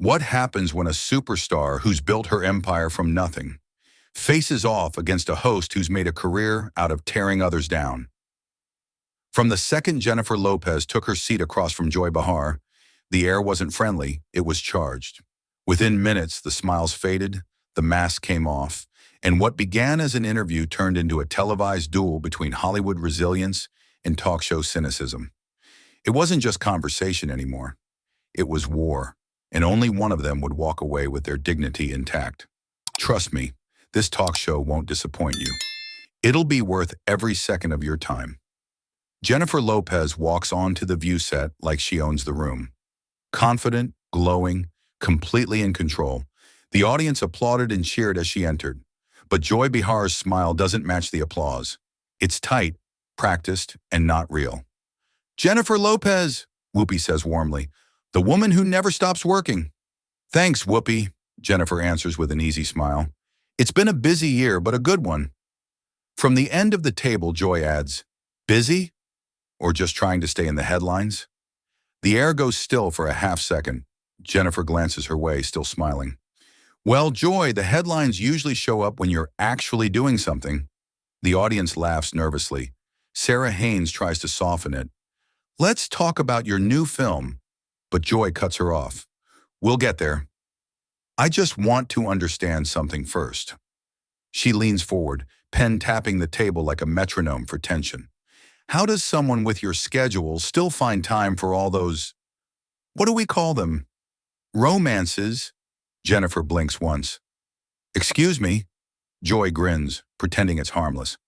What happens when a superstar who's built her empire from nothing faces off against a host who's made a career out of tearing others down? From the second Jennifer Lopez took her seat across from Joy Behar, the air wasn't friendly, it was charged. Within minutes, the smiles faded, the mask came off, and what began as an interview turned into a televised duel between Hollywood resilience and talk show cynicism. It wasn't just conversation anymore. It was war, and only one of them would walk away with their dignity intact. Trust me, this talk show won't disappoint you. It'll be worth every second of your time. Jennifer Lopez walks onto the view set like she owns the room. Confident, glowing, completely in control. The audience applauded and cheered as she entered. But Joy Behar's smile doesn't match the applause. It's tight, practiced, and not real. "Jennifer Lopez," Whoopi says warmly, "the woman who never stops working." "Thanks, Whoopi," Jennifer answers with an easy smile. "It's been a busy year, but a good one." From the end of the table, Joy adds, "Busy? Or just trying to stay in the headlines?" The air goes still for a half second. Jennifer glances her way, still smiling. "Well, Joy, the headlines usually show up when you're actually doing something." The audience laughs nervously. Sarah Haynes tries to soften it. "Let's talk about your new film." But Joy cuts her off. "We'll get there. I just want to understand something first." She leans forward, pen tapping the table like a metronome for tension. "How does someone with your schedule still find time for all those, what do we call them? Romances?" Jennifer blinks once. "Excuse me?" Joy grins, pretending it's harmless.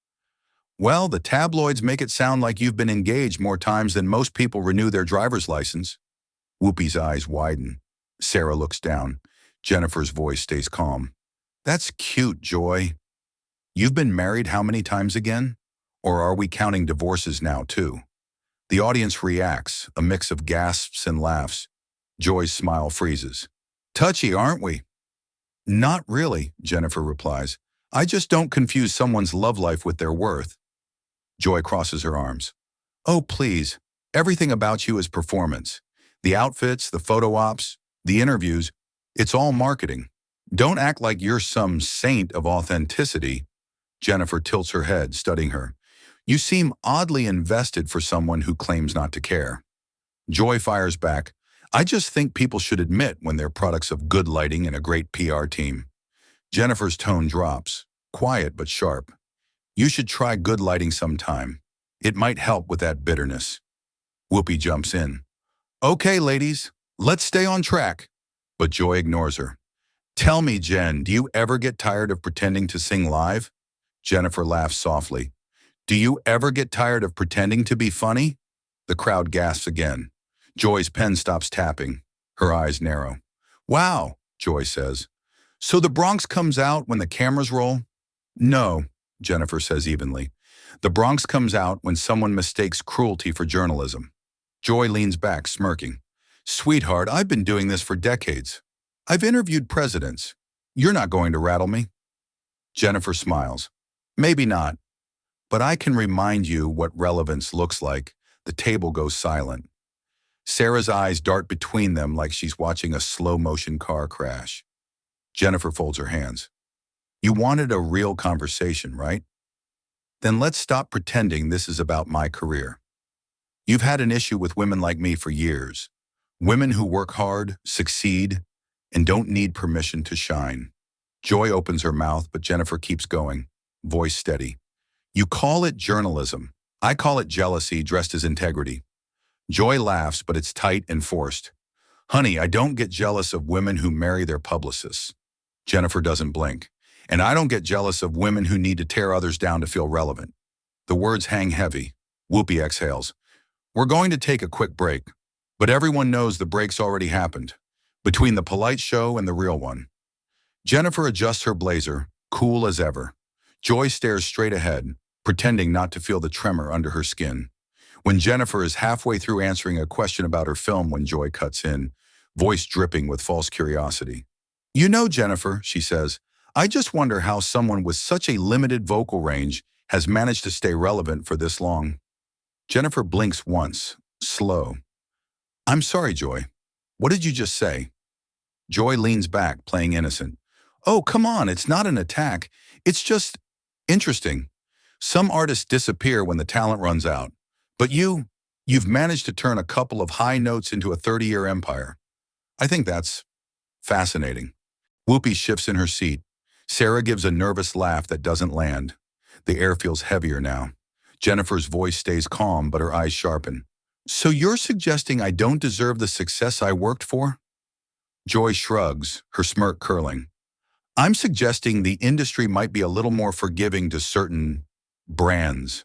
"Well, the tabloids make it sound like you've been engaged more times than most people renew their driver's license." Whoopi's eyes widen. Sarah looks down. Jennifer's voice stays calm. "That's cute, Joy. You've been married how many times again? Or are we counting divorces now, too?" The audience reacts, a mix of gasps and laughs. Joy's smile freezes. "Touchy, aren't we?" "Not really," Jennifer replies. "I just don't confuse someone's love life with their worth." Joy crosses her arms. "Oh, please. Everything about you is performance. The outfits, the photo ops, the interviews, it's all marketing. Don't act like you're some saint of authenticity." Jennifer tilts her head, studying her. "You seem oddly invested for someone who claims not to care." Joy fires back. "I just think people should admit when they're products of good lighting and a great PR team." Jennifer's tone drops, quiet but sharp. "You should try good lighting sometime. It might help with that bitterness." Whoopi jumps in. "Okay, ladies, let's stay on track." But Joy ignores her. "Tell me, Jen, do you ever get tired of pretending to sing live?" Jennifer laughs softly. "Do you ever get tired of pretending to be funny?" The crowd gasps again. Joy's pen stops tapping. Her eyes narrow. "Wow," Joy says. "So the Bronx comes out when the cameras roll?" "No," Jennifer says evenly. "The Bronx comes out when someone mistakes cruelty for journalism." Joy leans back, smirking. "Sweetheart, I've been doing this for decades. I've interviewed presidents. You're not going to rattle me." Jennifer smiles. "Maybe not. But I can remind you what relevance looks like." The table goes silent. Sarah's eyes dart between them like she's watching a slow-motion car crash. Jennifer folds her hands. "You wanted a real conversation, right? Then let's stop pretending this is about my career. You've had an issue with women like me for years. Women who work hard, succeed, and don't need permission to shine." Joy opens her mouth, but Jennifer keeps going, voice steady. "You call it journalism. I call it jealousy dressed as integrity." Joy laughs, but it's tight and forced. "Honey, I don't get jealous of women who marry their publicists." Jennifer doesn't blink. "And I don't get jealous of women who need to tear others down to feel relevant." The words hang heavy. Whoopi exhales. "We're going to take a quick break, but everyone knows the break's already happened, between the polite show and the real one." Jennifer adjusts her blazer, cool as ever. Joy stares straight ahead, pretending not to feel the tremor under her skin. When Jennifer is halfway through answering a question about her film when Joy cuts in, voice dripping with false curiosity. "You know, Jennifer," she says, "I just wonder how someone with such a limited vocal range has managed to stay relevant for this long." Jennifer blinks once, slow. "I'm sorry, Joy. What did you just say?" Joy leans back, playing innocent. Oh, come on, it's not an attack. It's just interesting. Some artists disappear when the talent runs out. But you've managed to turn a couple of high notes into a 30-year empire. I think that's fascinating. Whoopi shifts in her seat. Sarah gives a nervous laugh that doesn't land. The air feels heavier now. Jennifer's voice stays calm, but her eyes sharpen. So you're suggesting I don't deserve the success I worked for? Joy shrugs, her smirk curling. I'm suggesting the industry might be a little more forgiving to certain brands.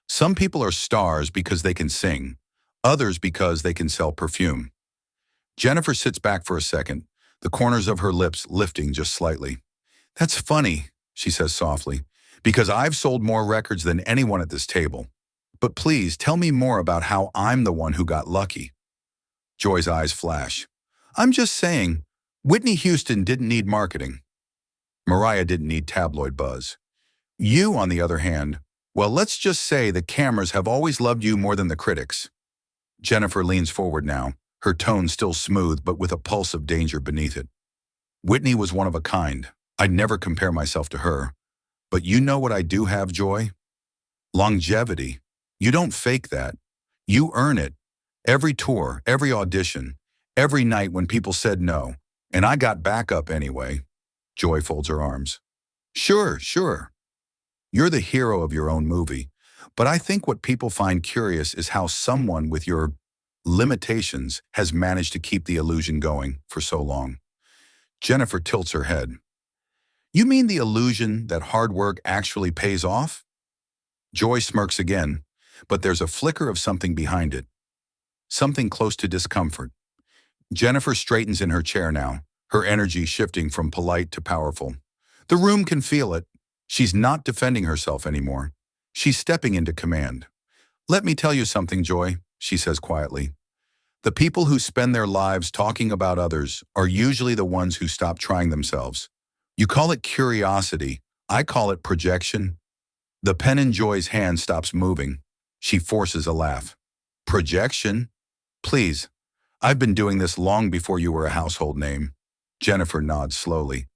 Some people are stars because they can sing, others because they can sell perfume. Jennifer sits back for a second, the corners of her lips lifting just slightly. That's funny, she says softly, because I've sold more records than anyone at this table. But please tell me more about how I'm the one who got lucky. Joy's eyes flash. I'm just saying, Whitney Houston didn't need marketing. Mariah didn't need tabloid buzz. You, on the other hand, well, let's just say the cameras have always loved you more than the critics. Jennifer leans forward now, her tone still smooth but with a pulse of danger beneath it. Whitney was one of a kind. I'd never compare myself to her. But you know what I do have, Joy? Longevity. You don't fake that. You earn it. Every tour, every audition, every night when people said no. And I got back up anyway. Joy folds her arms. Sure. You're the hero of your own movie. But I think what people find curious is how someone with your limitations has managed to keep the illusion going for so long. Jennifer tilts her head. You mean the illusion that hard work actually pays off? Joy smirks again, but there's a flicker of something behind it. Something close to discomfort. Jennifer straightens in her chair now, her energy shifting from polite to powerful. The room can feel it. She's not defending herself anymore. She's stepping into command. Let me tell you something, Joy, she says quietly. The people who spend their lives talking about others are usually the ones who stop trying themselves. You call it curiosity. I call it projection. The pen in Joy's hand stops moving. She forces a laugh. Projection? Please. I've been doing this long before you were a household name. Jennifer nods slowly.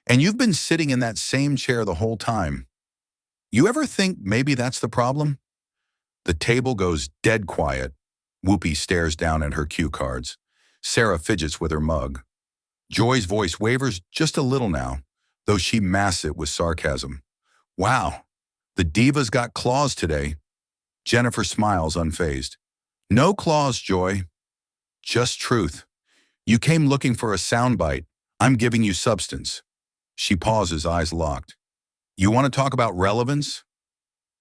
And you've been sitting in that same chair the whole time. You ever think maybe that's the problem? The table goes dead quiet. Whoopi stares down at her cue cards. Sarah fidgets with her mug. Joy's voice wavers just a little now, though she masks it with sarcasm. Wow, the diva's got claws today. Jennifer smiles unfazed. No claws, Joy. Just truth. You came looking for a soundbite. I'm giving you substance. She pauses, eyes locked. You want to talk about relevance?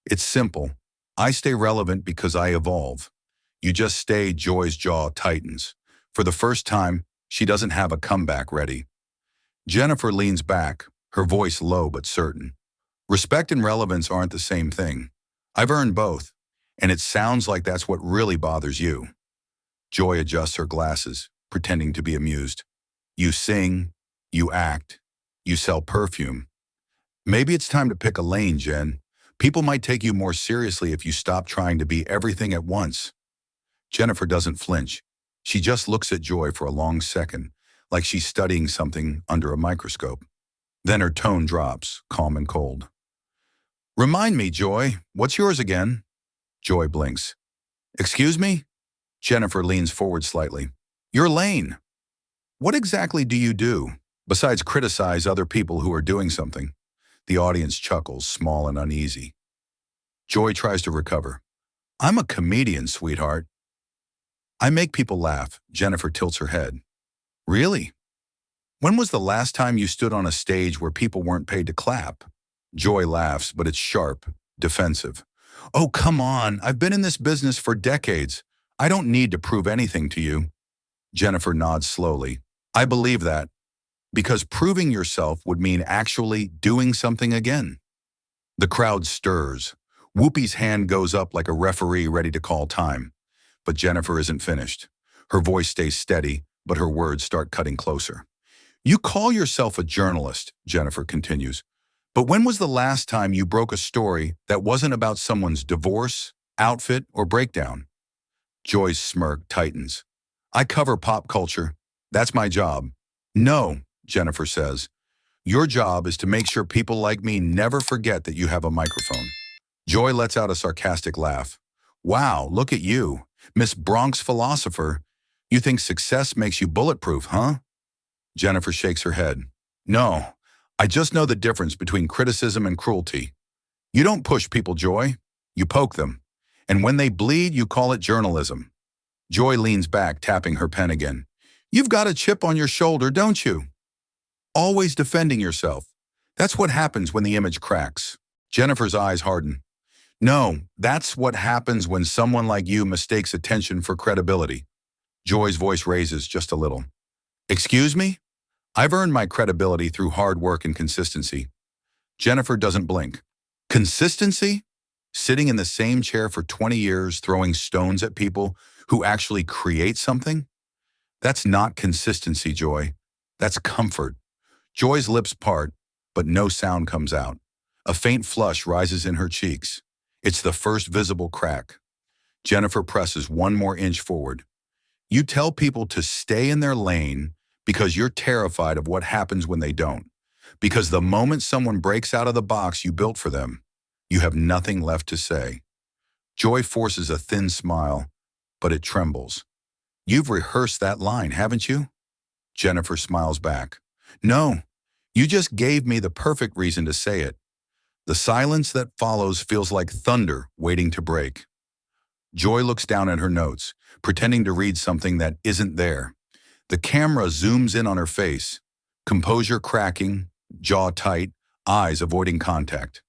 It's simple. I stay relevant because I evolve. You just stay. Joy's jaw tightens. For the first time, she doesn't have a comeback ready. Jennifer leans back, her voice low but certain. Respect and relevance aren't the same thing. I've earned both, and it sounds like that's what really bothers you. Joy adjusts her glasses, pretending to be amused. You sing, you act, you sell perfume. Maybe it's time to pick a lane, Jen. People might take you more seriously if you stop trying to be everything at once. Jennifer doesn't flinch. She just looks at Joy for a long second, like she's studying something under a microscope. Then her tone drops, calm and cold. Remind me, Joy, what's yours again? Joy blinks. Excuse me? Jennifer leans forward slightly. Your lane. What exactly do you do, besides criticize other people who are doing something? The audience chuckles, small and uneasy. Joy tries to recover. I'm a comedian, sweetheart. I make people laugh. Jennifer tilts her head. Really? When was the last time you stood on a stage where people weren't paid to clap? Joy laughs, but it's sharp, defensive. Oh, come on. I've been in this business for decades. I don't need to prove anything to you. Jennifer nods slowly. I believe that, because proving yourself would mean actually doing something again. The crowd stirs. Whoopi's hand goes up like a referee ready to call time. But Jennifer isn't finished. Her voice stays steady, but her words start cutting closer. You call yourself a journalist, Jennifer continues. But when was the last time you broke a story that wasn't about someone's divorce, outfit, or breakdown? Joy's smirk tightens. I cover pop culture. That's my job. No, Jennifer says. Your job is to make sure people like me never forget that you have a microphone. Joy lets out a sarcastic laugh. Wow, look at you, Miss Bronx philosopher. You think success makes you bulletproof, huh? Jennifer shakes her head. No, I just know the difference between criticism and cruelty. You don't push people, Joy. You poke them. And when they bleed, you call it journalism. Joy leans back, tapping her pen again. You've got a chip on your shoulder, don't you? Always defending yourself. That's what happens when the image cracks. Jennifer's eyes harden. No, that's what happens when someone like you mistakes attention for credibility. Joy's voice raises just a little. Excuse me? I've earned my credibility through hard work and consistency. Jennifer doesn't blink. Consistency? Sitting in the same chair for 20 years, throwing stones at people who actually create something? That's not consistency, Joy. That's comfort. Joy's lips part, but no sound comes out. A faint flush rises in her cheeks. It's the first visible crack. Jennifer presses one more inch forward. You tell people to stay in their lane because you're terrified of what happens when they don't. Because the moment someone breaks out of the box you built for them, you have nothing left to say. Joy forces a thin smile, but it trembles. You've rehearsed that line, haven't you? Jennifer smiles back. No, you just gave me the perfect reason to say it. The silence that follows feels like thunder waiting to break. Joy looks down at her notes, pretending to read something that isn't there. The camera zooms in on her face, composure cracking, jaw tight, eyes avoiding contact.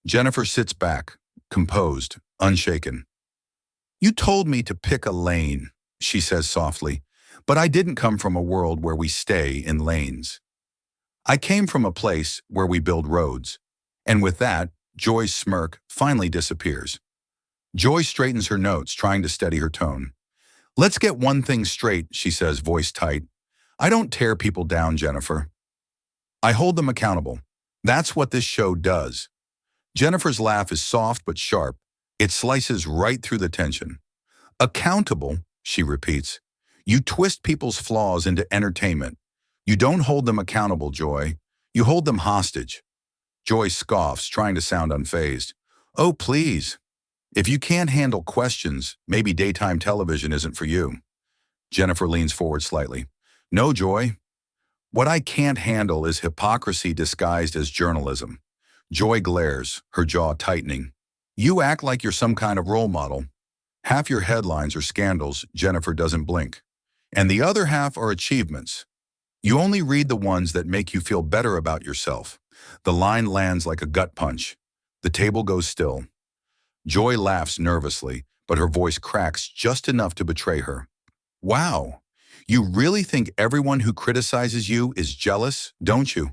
Jennifer sits back, composed, unshaken. You told me to pick a lane, she says softly, but I didn't come from a world where we stay in lanes. I came from a place where we build roads. And with that, Joy's smirk finally disappears. Joy straightens her notes, trying to steady her tone. Let's get one thing straight, she says, voice tight. I don't tear people down, Jennifer. I hold them accountable. That's what this show does. Jennifer's laugh is soft but sharp. It slices right through the tension. Accountable, she repeats. You twist people's flaws into entertainment. You don't hold them accountable, Joy. You hold them hostage. Joy scoffs, trying to sound unfazed. Oh, please. If you can't handle questions, maybe daytime television isn't for you. Jennifer leans forward slightly. No, Joy. What I can't handle is hypocrisy disguised as journalism. Joy glares, her jaw tightening. You act like you're some kind of role model. Half your headlines are scandals, Jennifer doesn't blink. And the other half are achievements. You only read the ones that make you feel better about yourself. The line lands like a gut punch. The table goes still. Joy laughs nervously, but her voice cracks just enough to betray her. Wow, you really think everyone who criticizes you is jealous, don't you?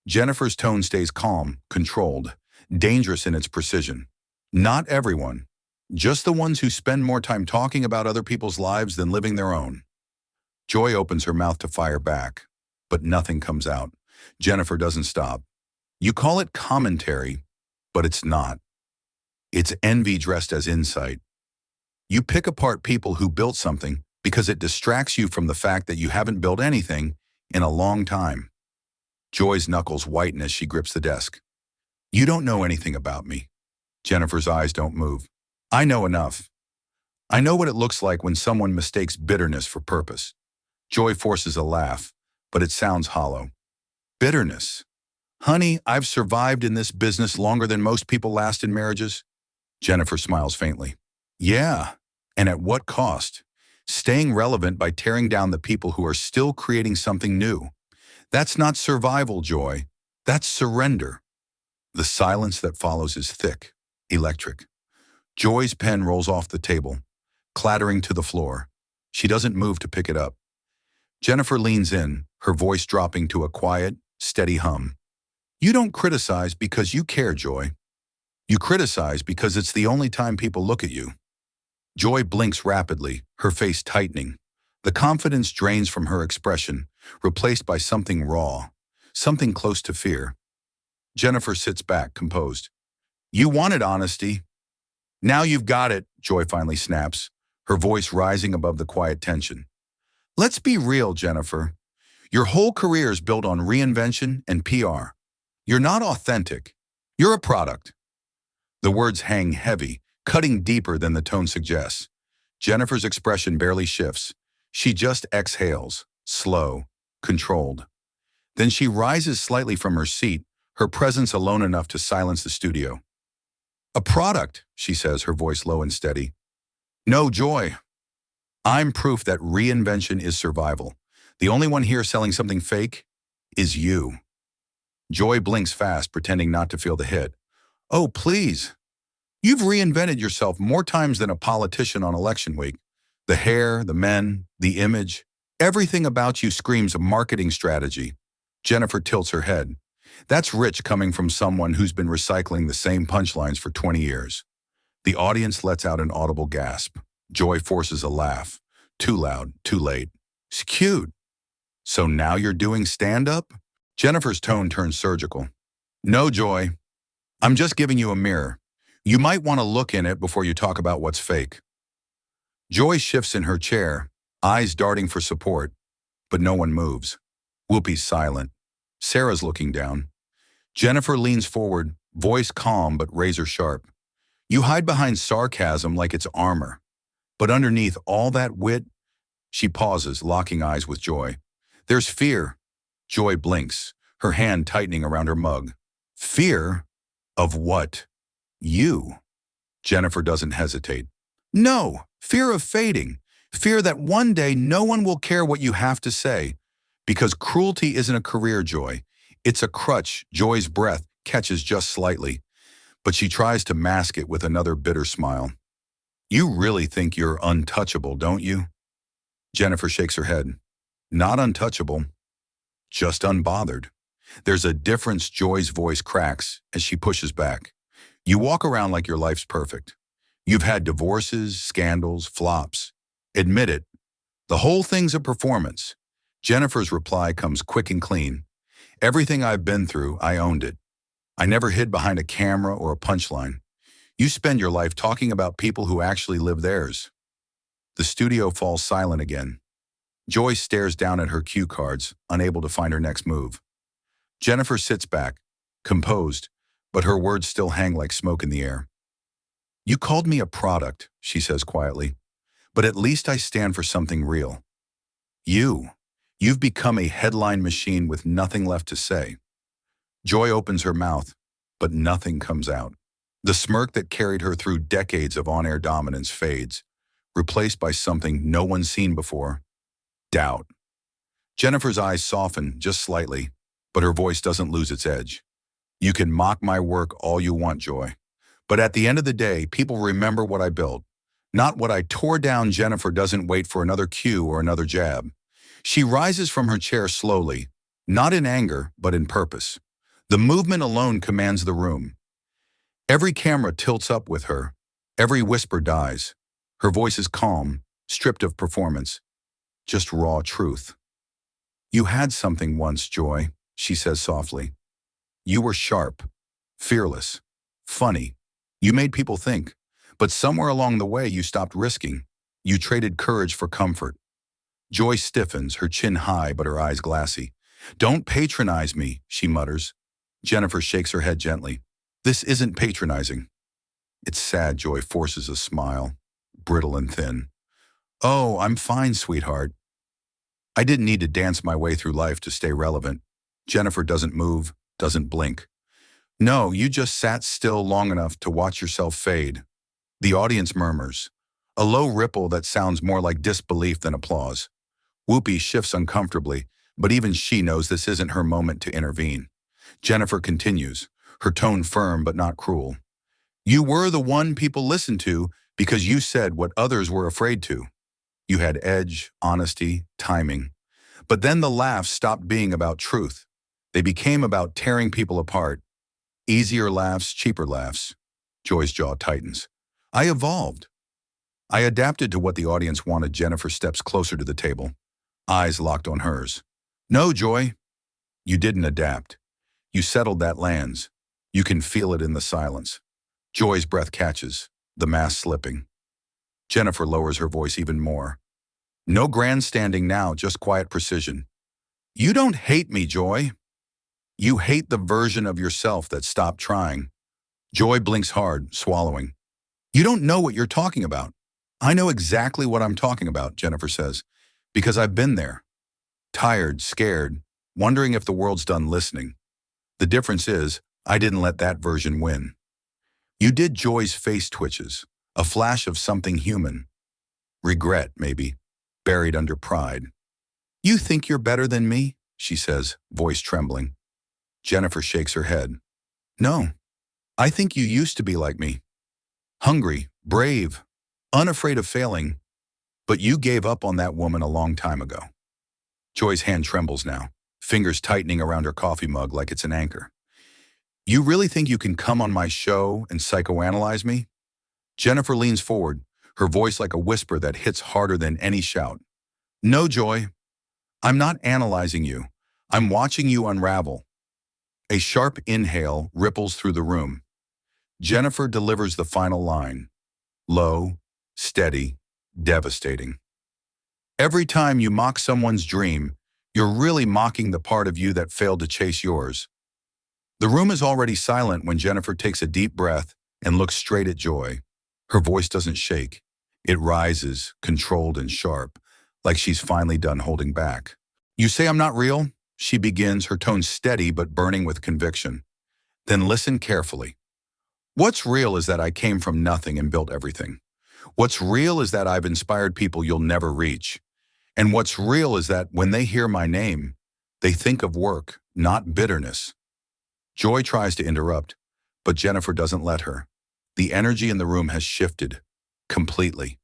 Jennifer's tone stays calm, controlled, dangerous in its precision. Not everyone, just the ones who spend more time talking about other people's lives than living their own. Joy opens her mouth to fire back, but nothing comes out. Jennifer doesn't stop. You call it commentary, but it's not. It's envy dressed as insight. You pick apart people who built something because it distracts you from the fact that you haven't built anything in a long time. Joy's knuckles whiten as she grips the desk. You don't know anything about me. Jennifer's eyes don't move. I know enough. I know what it looks like when someone mistakes bitterness for purpose. Joy forces a laugh, but it sounds hollow. Bitterness. Honey, I've survived in this business longer than most people last in marriages. Jennifer smiles faintly. Yeah, and at what cost? Staying relevant by tearing down the people who are still creating something new. That's not survival, Joy. That's surrender. The silence that follows is thick, electric. Joy's pen rolls off the table, clattering to the floor. She doesn't move to pick it up. Jennifer leans in, her voice dropping to a quiet, steady hum. You don't criticize because you care, Joy. You criticize because it's the only time people look at you. Joy blinks rapidly, her face tightening. The confidence drains from her expression, replaced by something raw, something close to fear. Jennifer sits back, composed. You wanted honesty. Now you've got it, Joy finally snaps, her voice rising above the quiet tension. Let's be real, Jennifer. Your whole career is built on reinvention and PR. You're not authentic. You're a product. The words hang heavy, cutting deeper than the tone suggests. Jennifer's expression barely shifts. She just exhales, slow, controlled. Then she rises slightly from her seat, her presence alone enough to silence the studio. A product, she says, her voice low and steady. No, Joy. I'm proof that reinvention is survival. The only one here selling something fake is you. Joy blinks fast, pretending not to feel the hit. Oh, please. You've reinvented yourself more times than a politician on election week. The hair, the men, the image, everything about you screams a marketing strategy. Jennifer tilts her head. That's rich coming from someone who's been recycling the same punchlines for 20 years. The audience lets out an audible gasp. Joy forces a laugh. Too loud, too late. It's cute. So now you're doing stand-up? Jennifer's tone turns surgical. No, Joy. I'm just giving you a mirror. You might want to look in it before you talk about what's fake. Joy shifts in her chair, eyes darting for support, but no one moves. Whoopi's silent. Sarah's looking down. Jennifer leans forward, voice calm but razor sharp. You hide behind sarcasm like it's armor. But underneath all that wit, she pauses, locking eyes with Joy. There's fear. Joy blinks, her hand tightening around her mug. Fear? Of what? You. Jennifer doesn't hesitate. No, fear of fading. Fear that one day no one will care what you have to say. Because cruelty isn't a career, Joy. It's a crutch. Joy's breath catches just slightly, but she tries to mask it with another bitter smile. You really think you're untouchable, don't you? Jennifer shakes her head. Not untouchable, just unbothered. There's a difference. Joy's voice cracks as she pushes back. You walk around like your life's perfect. You've had divorces, scandals, flops. Admit it. The whole thing's a performance. Jennifer's reply comes quick and clean. Everything I've been through, I owned it. I never hid behind a camera or a punchline. You spend your life talking about people who actually live theirs. The studio falls silent again. Joy stares down at her cue cards, unable to find her next move. Jennifer sits back, composed, but her words still hang like smoke in the air. You called me a product, she says quietly, but at least I stand for something real. You've become a headline machine with nothing left to say. Joy opens her mouth, but nothing comes out. The smirk that carried her through decades of on-air dominance fades, replaced by something no one's seen before: doubt. Jennifer's eyes soften just slightly, but her voice doesn't lose its edge. You can mock my work all you want, Joy. But at the end of the day, people remember what I built, not what I tore down. Jennifer doesn't wait for another cue or another jab. She rises from her chair slowly, not in anger, but in purpose. The movement alone commands the room. Every camera tilts up with her. Every whisper dies. Her voice is calm, stripped of performance, just raw truth. You had something once, Joy, she says softly. You were sharp, fearless, funny. You made people think, but somewhere along the way you stopped risking. You traded courage for comfort. Joy stiffens, her chin high but her eyes glassy. Don't patronize me, she mutters. Jennifer shakes her head gently. This isn't patronizing. It's sad. Joy forces a smile, brittle and thin. Oh, I'm fine, sweetheart. I didn't need to dance my way through life to stay relevant. Jennifer doesn't move, doesn't blink. No, you just sat still long enough to watch yourself fade. The audience murmurs, a low ripple that sounds more like disbelief than applause. Whoopi shifts uncomfortably, but even she knows this isn't her moment to intervene. Jennifer continues, her tone firm but not cruel. You were the one people listened to because you said what others were afraid to. You had edge, honesty, timing. But then the laughs stopped being about truth. They became about tearing people apart. Easier laughs, cheaper laughs. Joy's jaw tightens. I evolved. I adapted to what the audience wanted. Jennifer steps closer to the table, eyes locked on hers. No, Joy, you didn't adapt. You settled that lands. You can feel it in the silence. Joy's breath catches, the mask slipping. Jennifer lowers her voice even more. No grandstanding now, just quiet precision. You don't hate me, Joy. You hate the version of yourself that stopped trying. Joy blinks hard, swallowing. You don't know what you're talking about. I know exactly what I'm talking about, Jennifer says, because I've been there. Tired, scared, wondering if the world's done listening. The difference is, I didn't let that version win. You did. Joy's face twitches, a flash of something human. Regret, maybe, buried under pride. You think you're better than me? She says, voice trembling. Jennifer shakes her head. No, I think you used to be like me. Hungry, brave, unafraid of failing. But you gave up on that woman a long time ago. Joy's hand trembles now, fingers tightening around her coffee mug like it's an anchor. You really think you can come on my show and psychoanalyze me? Jennifer leans forward, her voice like a whisper that hits harder than any shout. No, Joy. I'm not analyzing you. I'm watching you unravel. A sharp inhale ripples through the room. Jennifer delivers the final line. Low, steady, devastating. Every time you mock someone's dream, you're really mocking the part of you that failed to chase yours. The room is already silent when Jennifer takes a deep breath and looks straight at Joy. Her voice doesn't shake. It rises, controlled and sharp, like she's finally done holding back. You say I'm not real? She begins, her tone steady but burning with conviction. Then listen carefully. What's real is that I came from nothing and built everything. What's real is that I've inspired people you'll never reach. And what's real is that when they hear my name, they think of work, not bitterness. Joy tries to interrupt, but Jennifer doesn't let her. The energy in the room has shifted, completely.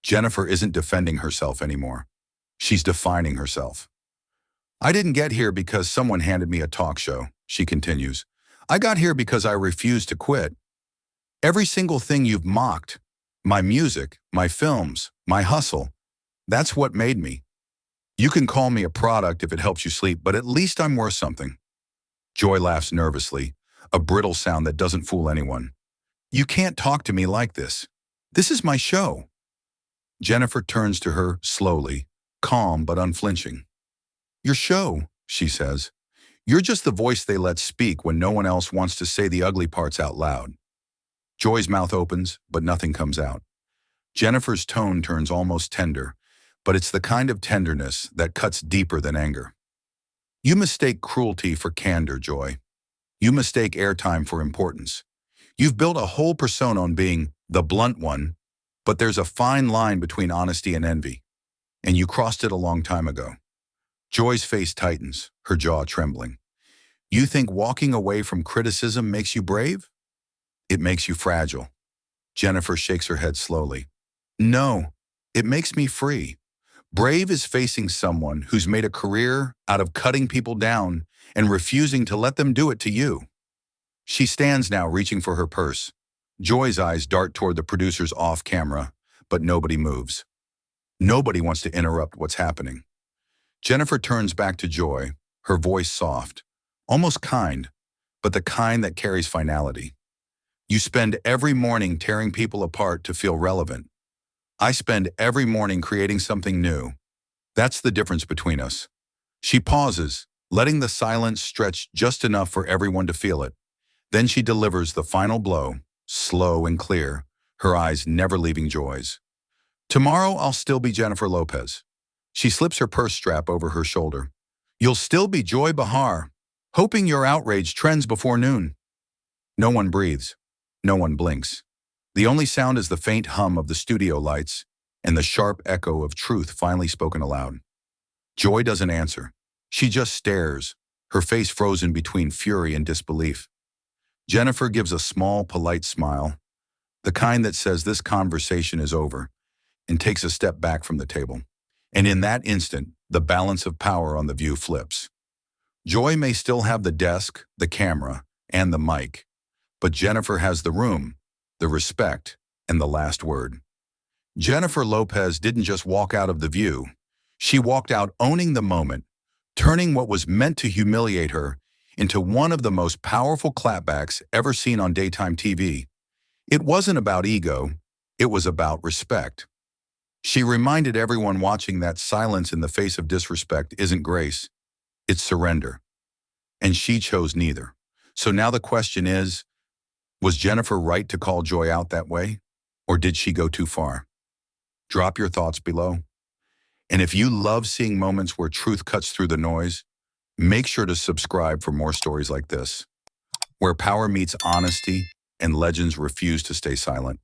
Jennifer isn't defending herself anymore. She's defining herself. I didn't get here because someone handed me a talk show, she continues. I got here because I refused to quit. Every single thing you've mocked, my music, my films, my hustle, that's what made me. You can call me a product if it helps you sleep, but at least I'm worth something. Joy laughs nervously, a brittle sound that doesn't fool anyone. You can't talk to me like this. This is my show. Jennifer turns to her slowly, calm but unflinching. Your show, she says. You're just the voice they let speak when no one else wants to say the ugly parts out loud. Joy's mouth opens, but nothing comes out. Jennifer's tone turns almost tender, but it's the kind of tenderness that cuts deeper than anger. You mistake cruelty for candor, Joy. You mistake airtime for importance. You've built a whole persona on being the blunt one, but there's a fine line between honesty and envy, and you crossed it a long time ago. Joy's face tightens, her jaw trembling. You think walking away from criticism makes you brave? It makes you fragile. Jennifer shakes her head slowly. No, it makes me free. Brave is facing someone who's made a career out of cutting people down and refusing to let them do it to you. She stands now, reaching for her purse. Joy's eyes dart toward the producers off camera, but nobody moves. Nobody wants to interrupt what's happening. Jennifer turns back to Joy, her voice soft, almost kind, but the kind that carries finality. You spend every morning tearing people apart to feel relevant. I spend every morning creating something new. That's the difference between us. She pauses, letting the silence stretch just enough for everyone to feel it. Then she delivers the final blow, slow and clear, her eyes never leaving Joy's. Tomorrow I'll still be Jennifer Lopez. She slips her purse strap over her shoulder. You'll still be Joy Behar, hoping your outrage trends before noon. No one breathes. No one blinks. The only sound is the faint hum of the studio lights and the sharp echo of truth finally spoken aloud. Joy doesn't answer. She just stares, her face frozen between fury and disbelief. Jennifer gives a small, polite smile, the kind that says this conversation is over, and takes a step back from the table. And in that instant, the balance of power on the view flips. Joy may still have the desk, the camera, and the mic, but Jennifer has the room, the respect, and the last word. Jennifer Lopez didn't just walk out of the view. She walked out owning the moment, turning what was meant to humiliate her into one of the most powerful clapbacks ever seen on daytime TV. It wasn't about ego, it was about respect. She reminded everyone watching that silence in the face of disrespect isn't grace, It's surrender. And she chose neither. So now the question is, was Jennifer right to call Joy out that way? Or did she go too far? Drop your thoughts below. And if you love seeing moments where truth cuts through the noise, make sure to subscribe for more stories like this, where power meets honesty and legends refuse to stay silent.